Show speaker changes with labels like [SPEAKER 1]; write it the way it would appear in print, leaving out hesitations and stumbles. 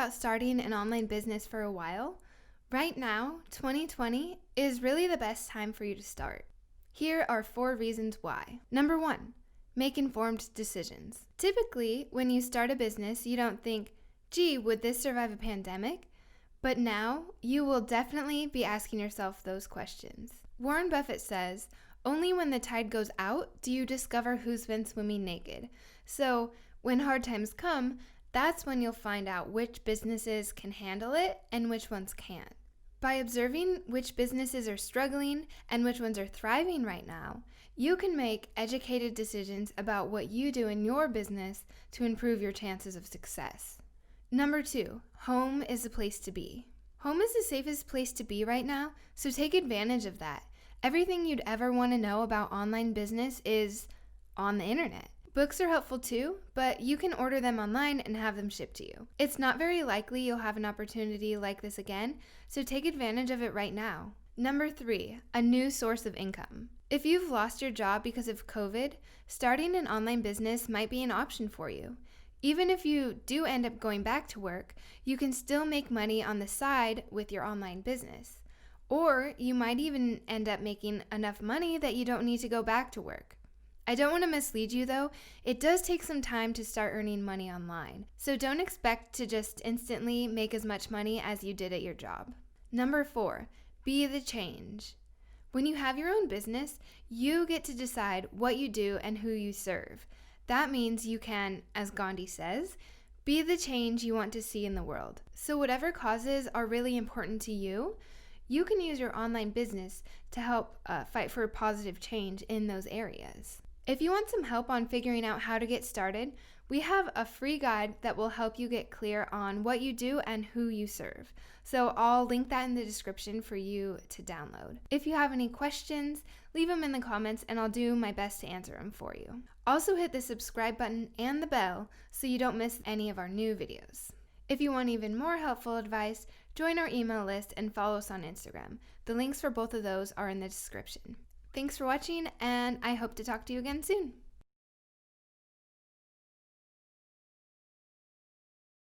[SPEAKER 1] about starting an online business for a while? Right now, 2020 is really the best time for you to start. Here are 4 reasons why. Number 1, make informed decisions. Typically, when you start a business, you don't think, gee, would this survive a pandemic? But now, you will definitely be asking yourself those questions. Warren Buffett says, only when the tide goes out do you discover who's been swimming naked. So, when hard times come, that's when you'll find out which businesses can handle it and which ones can't. By observing which businesses are struggling and which ones are thriving right now, you can make educated decisions about what you do in your business to improve your chances of success. Number 2, home is the place to be. Home is the safest place to be right now, so take advantage of that. Everything you'd ever want to know about online business is on the internet. Books are helpful too, but you can order them online and have them shipped to you. It's not very likely you'll have an opportunity like this again, so take advantage of it right now. Number 3, a new source of income. If you've lost your job because of COVID, starting an online business might be an option for you. Even if you do end up going back to work, you can still make money on the side with your online business. Or you might even end up making enough money that you don't need to go back to work. I don't want to mislead you though, it does take some time to start earning money online, so don't expect to just instantly make as much money as you did at your job. Number 4, be the change. When you have your own business, you get to decide what you do and who you serve. That means you can, as Gandhi says, be the change you want to see in the world. So whatever causes are really important to you, you can use your online business to help fight for positive change in those areas. If you want some help on figuring out how to get started, we have a free guide that will help you get clear on what you do and who you serve. So I'll link that in the description for you to download. If you have any questions, leave them in the comments and I'll do my best to answer them for you. Also hit the subscribe button and the bell so you don't miss any of our new videos. If you want even more helpful advice, join our email list and follow us on Instagram. The links for both of those are in the description. Thanks for watching, and I hope to talk to you again soon.